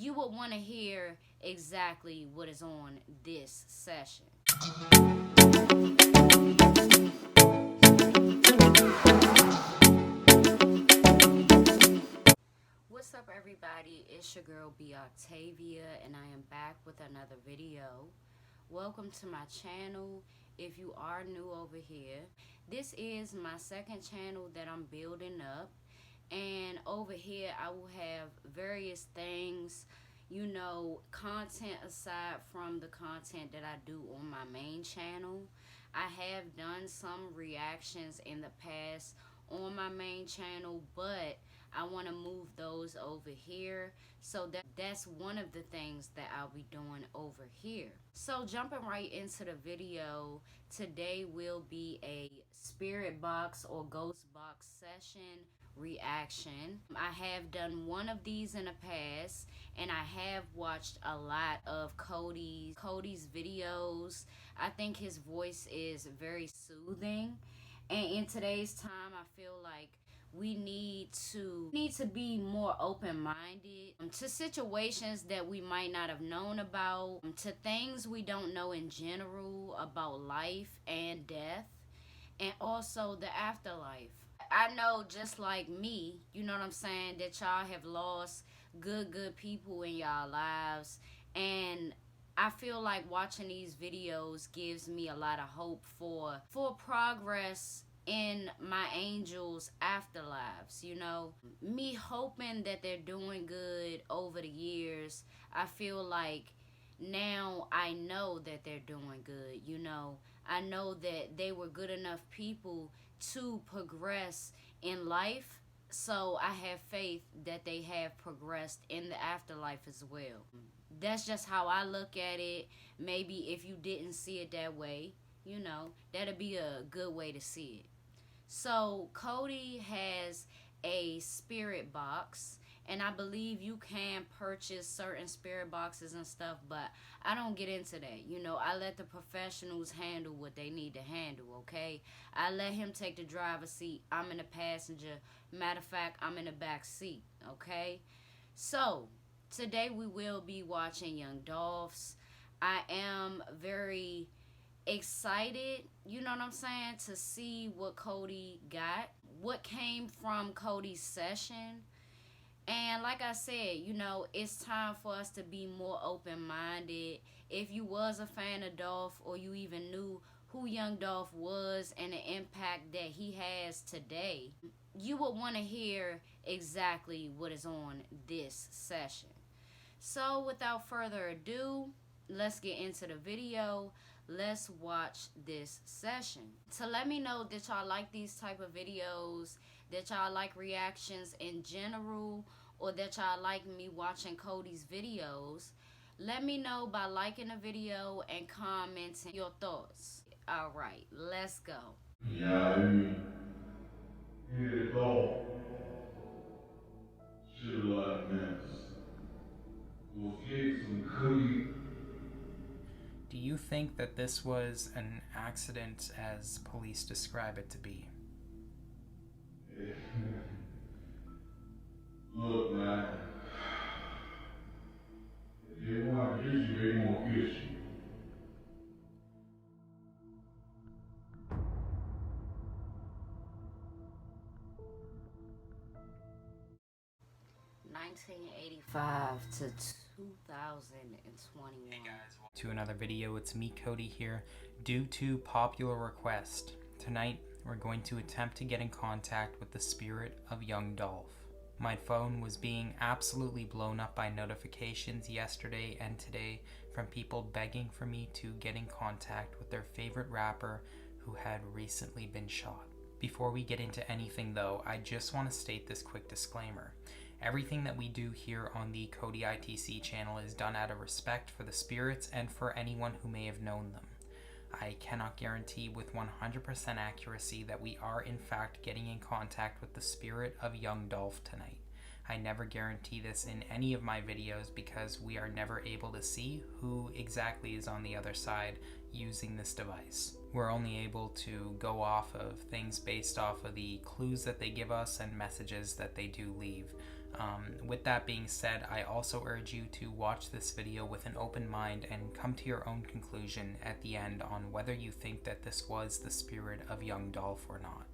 you would want to hear exactly what is on this session. What's up, everybody? It's your girl B Octavia, and I am back with another video. Welcome to my channel. If you are new over here, this is my second channel that I'm building up, and over here I will have various things, content aside from the content that I do on my main channel. I have done some reactions in the past on my main channel, but I want to move those over here. So that's one of the things that I'll be doing over here. So jumping right into the video, today will be a spirit box or ghost box session reaction. I have done one of these in the past, and I have watched a lot of Cody's videos. I think his voice is very soothing, and in today's time I feel like we need to be more open-minded to situations that we might not have known about, to things we don't know in general about life and death, and also the afterlife. I know, just like me, you know what I'm saying, that y'all have lost good people in y'all lives, and I feel like watching these videos gives me a lot of hope for progress in my angels' afterlives. Me hoping that they're doing good over the years. I feel like now I know that they're doing good. I know that they were good enough people to progress in life, so I have faith that they have progressed in the afterlife as well. That's just how I look at it. Maybe if you didn't see it that way, that'd be a good way to see it. So Cody has a spirit box, and I believe you can purchase certain spirit boxes and stuff, but I don't get into that. I let the professionals handle what they need to handle, okay? I let him take the driver's seat. I'm in the passenger. Matter of fact, I'm in the back seat, okay? So today we will be watching Young Dolph's. I am very excited, you know what I'm saying, to see what Cody got, what came from Cody's session. And like I said, it's time for us to be more open-minded. If you was a fan of Dolph, or you even knew who Young Dolph was and the impact that he has today, you would want to hear exactly what is on this session. So without further ado, let's get into the video. Let's watch this session. So let me know that y'all like these type of videos, that y'all like reactions in general, or that y'all like me watching Cody's videos. Let me know by liking the video and commenting your thoughts. All right, let's go. Yeah, here Dolph. Should have left Memphis. Go get some Cody. Do you think that this was an accident as police describe it to be? Look, man. If they want to get you, they won't get you. (1985 to 2021). Hey guys, to another video. It's me, Cody, here. Due to popular request, tonight we're going to attempt to get in contact with the spirit of Young Dolph. My phone was being absolutely blown up by notifications yesterday and today from people begging for me to get in contact with their favorite rapper who had recently been shot. Before we get into anything though, I just want to state this quick disclaimer. Everything that we do here on the Cody ITC channel is done out of respect for the spirits and for anyone who may have known them. I cannot guarantee with 100% accuracy that we are in fact getting in contact with the spirit of Young Dolph tonight. I never guarantee this in any of my videos because we are never able to see who exactly is on the other side using this device. We're only able to go off of things based off of the clues that they give us and messages that they do leave. With that being said, I also urge you to watch this video with an open mind and come to your own conclusion at the end on whether you think that this was the spirit of Young Dolph or not.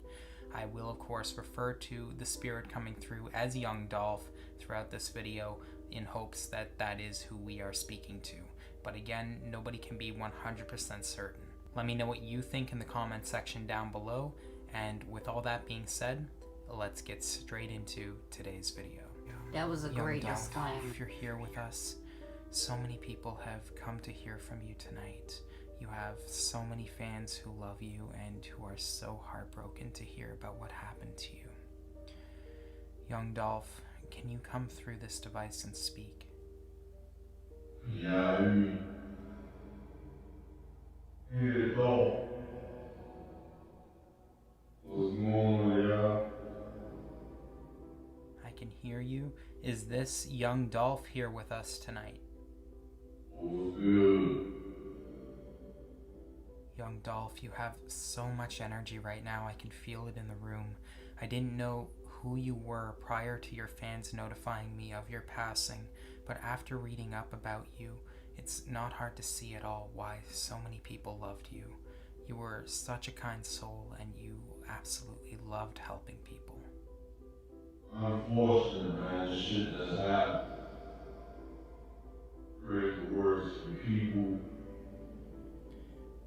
I will, of course, refer to the spirit coming through as Young Dolph throughout this video in hopes that that is who we are speaking to. But again, nobody can be 100% certain. Let me know what you think in the comment section down below. And with all that being said, let's get straight into today's video. That was a great Young disclaimer. Dolph, if you're here with us, so many people have come to hear from you tonight. You have so many fans who love you and who are so heartbroken to hear about what happened to you. Young Dolph, can you come through this device and speak? Yeah, hey, Dolph. What's going on, y'all? I can hear you. Is this Young Dolph here with us tonight? What's good? Young Dolph, you have so much energy right now. I can feel it in the room. I didn't know who you were prior to your fans notifying me of your passing, but after reading up about you, it's not hard to see at all why so many people loved you. You were such a kind soul and you absolutely loved helping people. Unfortunate, man, the shit that's happened. Spread the words to people.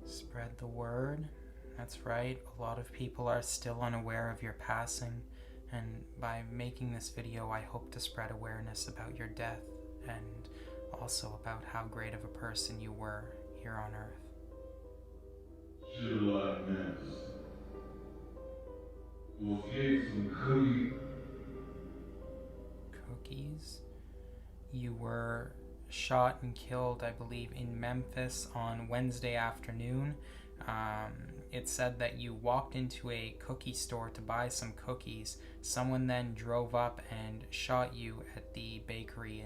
Spread the word. That's right. A lot of people are still unaware of your passing, and by making this video, I hope to spread awareness about your death and also about how great of a person you were here on Earth. Shit like Memphis. We'll get some cookie. Cookies? You were shot and killed, I believe, in Memphis on Wednesday afternoon. It said that you walked into a cookie store to buy some cookies. Someone then drove up and shot you at the bakery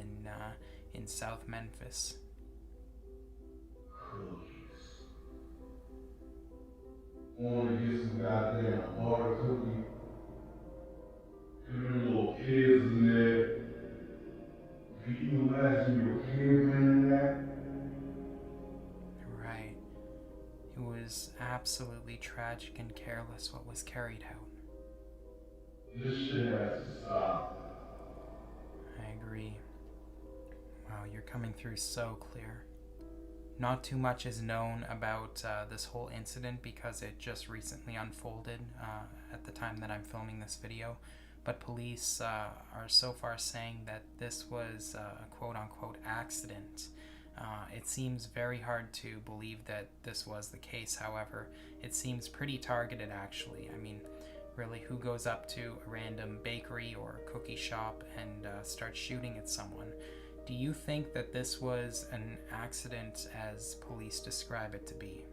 in South Memphis. Cookies. Want to get some goddamn butter cookie. And them little kids in there. Can you imagine your kid in that? Right. It was absolutely tragic and careless what was carried out. This shit has to stop. I agree. Wow, you're coming through so clear. Not too much is known about this whole incident because it just recently unfolded at the time that I'm filming this video. But police are so far saying that this was a quote-unquote accident. It seems very hard to believe that this was the case, however. It seems pretty targeted, actually. I mean, really, who goes up to a random bakery or cookie shop and starts shooting at someone? Do you think that this was an accident as police describe it to be?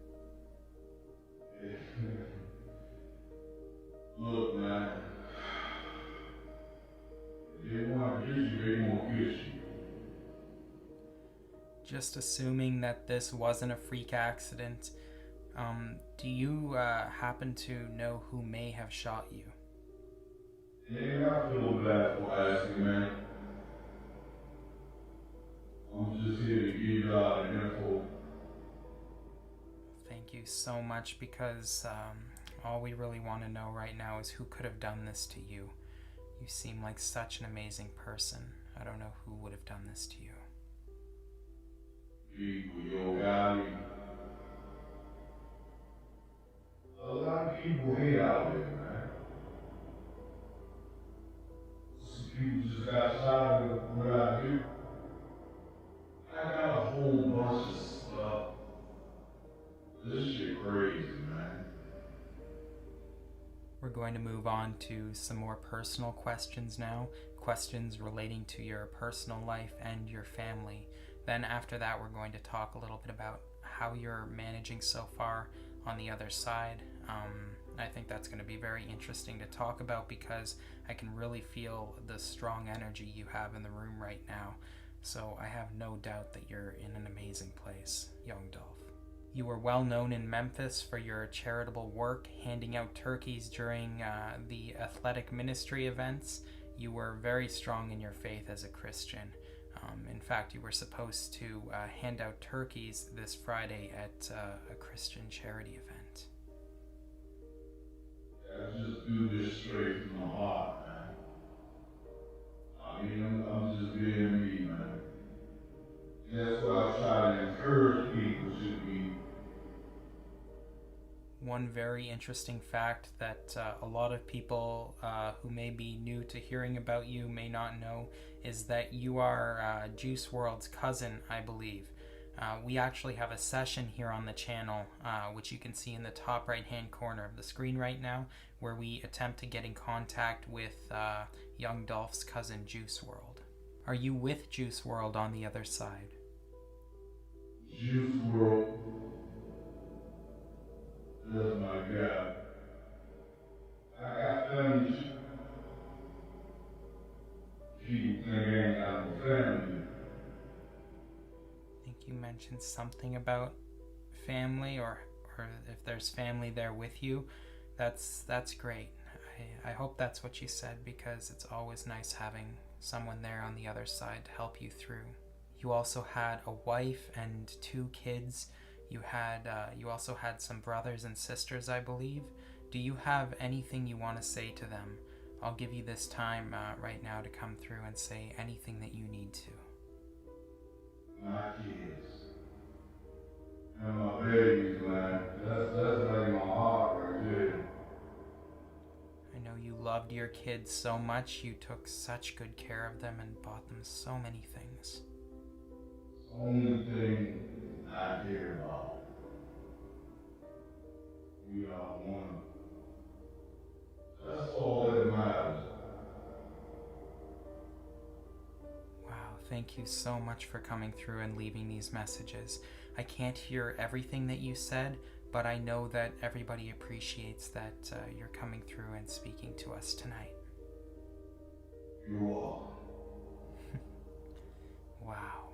Look, man. They want to get you, they won't get you. Just assuming that this wasn't a freak accident, do you happen to know who may have shot you? Yeah, I feel bad for asking, man. I'm just here to give y'all the info. Thank you so much, because all we really want to know right now is who could have done this to you. You seem like such an amazing person. I don't know who would have done this to you. People, yo, guy. A lot of people hate out there, man. Some people just got shot with what I do. I got a whole bunch of stuff. This shit crazy, man. We're going to move on to some more personal questions now, questions relating to your personal life and your family. Then after that, we're going to talk a little bit about how you're managing so far on the other side. I think that's going to be very interesting to talk about because I can really feel the strong energy you have in the room right now. So I have no doubt that you're in an amazing place, Young Dolph. You were well known in Memphis for your charitable work, handing out turkeys during the athletic ministry events. You were very strong in your faith as a Christian. In fact, you were supposed to hand out turkeys this Friday at a Christian charity event. I just do this straight from the heart, man. I mean, I'm just being me, man. And that's why I try to encourage people to be. One very interesting fact that a lot of people who may be new to hearing about you may not know is that you are Juice WRLD's cousin, I believe. We actually have a session here on the channel, which you can see in the top right hand corner of the screen right now, where we attempt to get in contact with Young Dolph's cousin, Juice WRLD. Are you with Juice WRLD on the other side? Juice WRLD. That's my God. I got family too. People think I ain't got no family. I think you mentioned something about family, or if there's family there with you. That's great. I hope that's what you said, because it's always nice having someone there on the other side to help you through. You also had a wife and 2 kids. You also had some brothers and sisters, I believe. Do you have anything you want to say to them? I'll give you this time right now to come through and say anything that you need to. My kids. And my babies, man. That's like my heart right there. I know you loved your kids so much. You took such good care of them and bought them so many things. It's the only thing I care about. We are one. That's all that matters. Wow, thank you so much for coming through and leaving these messages. I can't hear everything that you said, but I know that everybody appreciates that you're coming through and speaking to us tonight. You are. Wow.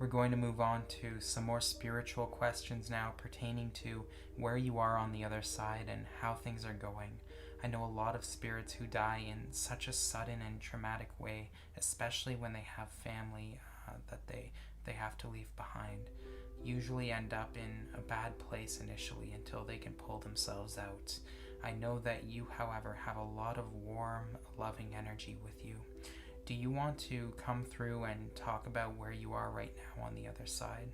We're going to move on to some more spiritual questions now pertaining to where you are on the other side and how things are going. I know a lot of spirits who die in such a sudden and traumatic way, especially when they have family that they have to leave behind, usually end up in a bad place initially until they can pull themselves out. I know that you, however, have a lot of warm, loving energy with you. Do you want to come through and talk about where you are right now on the other side?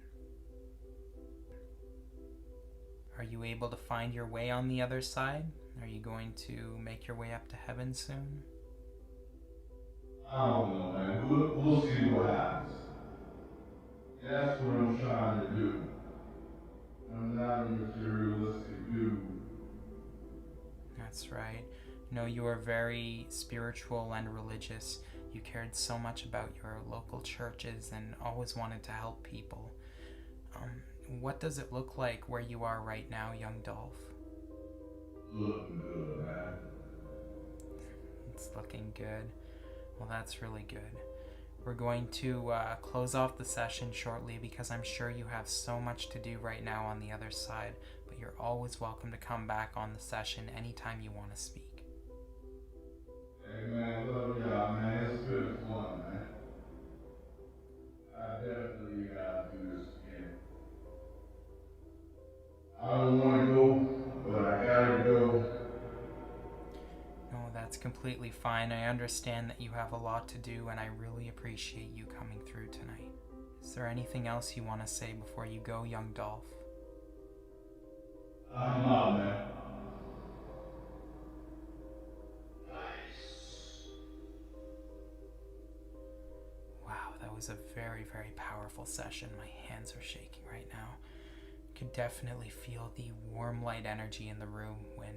Are you able to find your way on the other side? Are you going to make your way up to heaven soon? I don't know, man. We'll see what happens. That's what I'm trying to do. I'm not a materialistic dude. That's right. No, you are very spiritual and religious. You cared so much about your local churches and always wanted to help people. What does it look like where you are right now, Young Dolph? Looking good, man. It's looking good. Well, that's really good. We're going to close off the session shortly because I'm sure you have so much to do right now on the other side, but you're always welcome to come back on the session anytime you want to speak. Hey, man, love y'all, man. It's been fun, man. I definitely gotta do this again. I don't want to go, but I gotta go. No, that's completely fine. I understand that you have a lot to do, and I really appreciate you coming through tonight. Is there anything else you want to say before you go, Young Dolph? I'm out, man. Wow, that was a very, very powerful session. My hands are shaking right now. Could definitely feel the warm light energy in the room when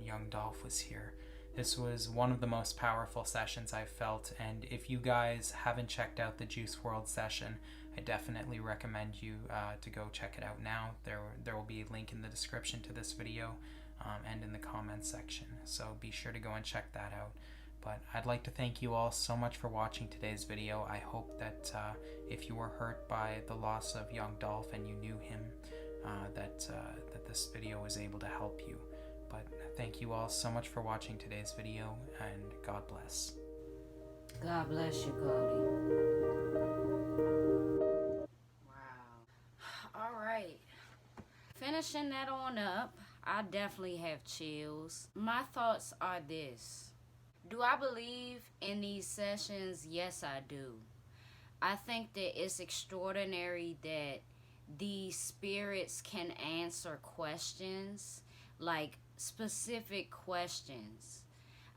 Young Dolph was here. This was one of the most powerful sessions I've felt, and if you guys haven't checked out the Juice WRLD session, I definitely recommend you to go check it out now. There will be a link in the description to this video and in the comments section, so be sure to go and check that out. But I'd like to thank you all so much for watching today's video. I hope that if you were hurt by the loss of Young Dolph and you knew him, that this video was able to help you. But thank you all so much for watching today's video, and God bless. God bless you, Cody. Wow. All right. Finishing that on up, I definitely have chills. My thoughts are this. Do I believe in these sessions? Yes, I do. I think that it's extraordinary that these spirits can answer questions, like specific questions.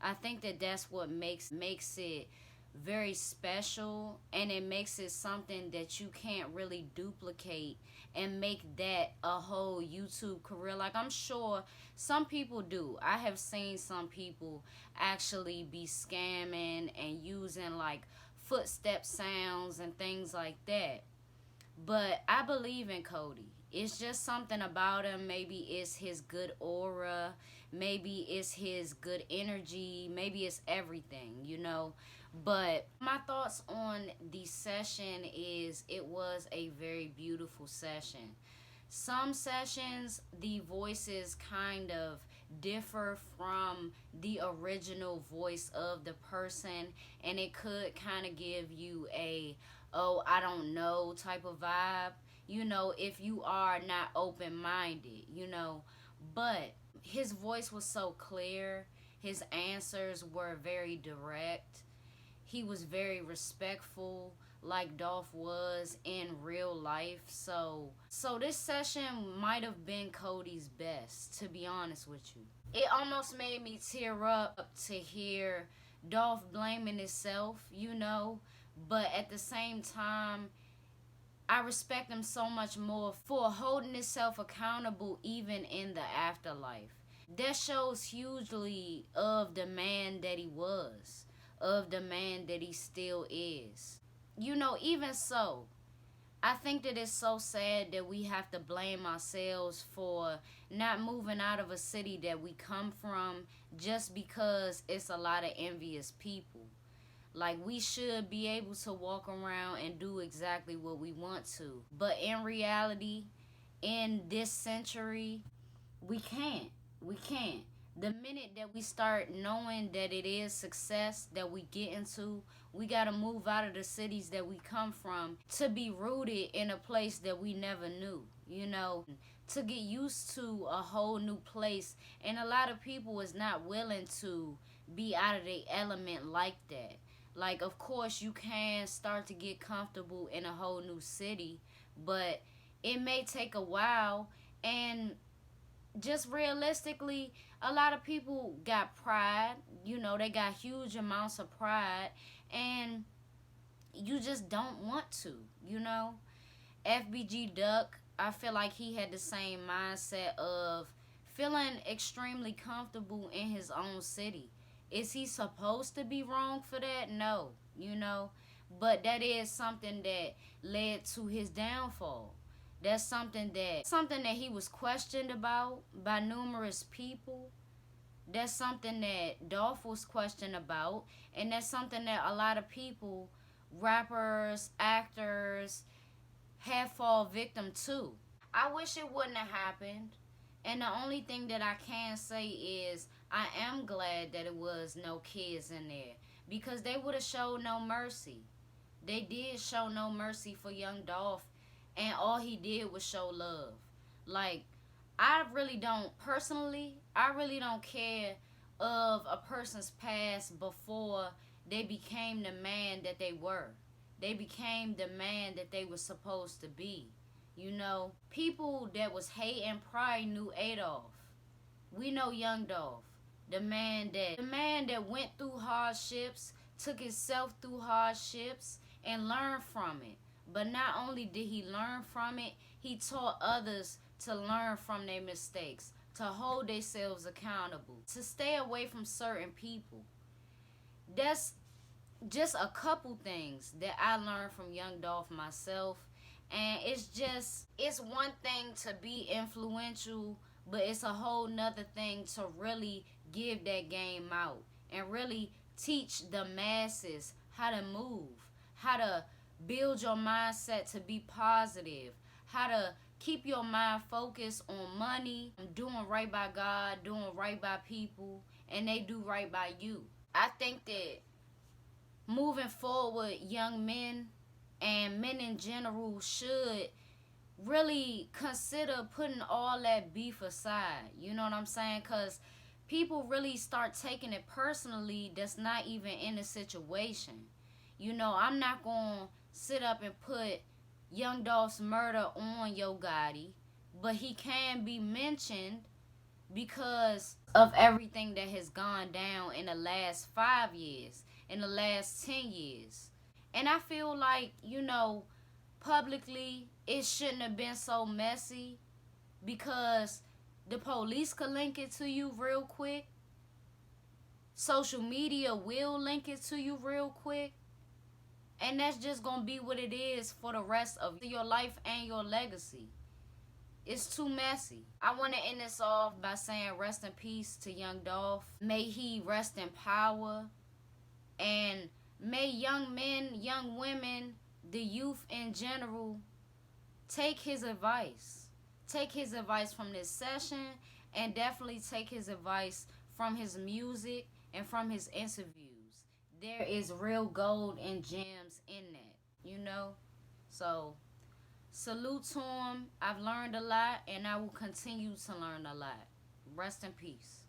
I think that that's what makes it very special, and it makes it something that you can't really duplicate and make that a whole YouTube career. Like, I'm sure some people do. I have seen some people actually be scamming and using like footstep sounds and things like that. But I believe in Cody. It's just something about him. Maybe it's his good aura. Maybe it's his good energy. Maybe it's everything, you know. But my thoughts on the session is it was a very beautiful session. Some sessions, the voices kind of differ from the original voice of the person, and it could kind of give you a, oh, I don't know type of vibe, you know, if you are not open-minded, you know. But his voice was so clear. His answers were very direct. He was very respectful, like Dolph was in real life. So this session might have been Cody's best, to be honest with you. It almost made me tear up to hear Dolph blaming himself, you know. But at the same time, I respect him so much more for holding himself accountable even in the afterlife. That shows hugely of the man that he was, of the man that he still is. You know, even so, I think that it's so sad that we have to blame ourselves for not moving out of a city that we come from just because it's a lot of envious people. Like, we should be able to walk around and do exactly what we want to. But in reality, in this century, we can't. We can't. The minute that we start knowing that it is success that we get into, we got to move out of the cities that we come from to be rooted in a place that we never knew, you know, to get used to a whole new place. And a lot of people is not willing to be out of their element like that. Like, of course, you can start to get comfortable in a whole new city, but it may take a while. And just realistically, a lot of people got pride. You know, they got huge amounts of pride, and you just don't want to, you know. FBG Duck, I feel like he had the same mindset of feeling extremely comfortable in his own city. Is he supposed to be wrong for that? No, you know. But that is something that led to his downfall. That's something that he was questioned about by numerous people. That's something that Dolph was questioned about. And that's something that a lot of people, rappers, actors, have fall victim to. I wish it wouldn't have happened. And the only thing that I can say is I am glad that it was no kids in there, because they would have showed no mercy. They did show no mercy for Young Dolph, and all he did was show love. Like, I really don't care of a person's past before they became the man that they were. They became the man that they were supposed to be. You know, people that was hating probably knew Adolf. We know Young Dolph, the man that went through hardships, took himself through hardships, and learned from it. But not only did he learn from it, he taught others to learn from their mistakes, to hold themselves accountable, to stay away from certain people. That's just a couple things that I learned from Young Dolph myself. And it's one thing to be influential, but it's a whole nother thing to really give that game out and really teach the masses how to move, how to build your mindset to be positive, how to keep your mind focused on money, doing right by God, doing right by people, and they do right by you. I think that moving forward, young men and men in general should really consider putting all that beef aside. You know what I'm saying? Because people really start taking it personally that's not even in the situation. You know, I'm not going to sit up and put Young Dolph's murder on Yo Gotti, but he can be mentioned because of everything that has gone down in the last 5 years, in the last 10 years. And I feel like, you know, publicly, it shouldn't have been so messy because the police could link it to you real quick. Social media will link it to you real quick. And that's just going to be what it is for the rest of your life and your legacy. It's too messy. I want to end this off by saying rest in peace to Young Dolph. May he rest in power. And may young men, young women, the youth in general, take his advice. Take his advice from this session, and definitely take his advice from his music and from his interviews. There is real gold and gems in that, you know? So, salute to him. I've learned a lot, and I will continue to learn a lot. Rest in peace.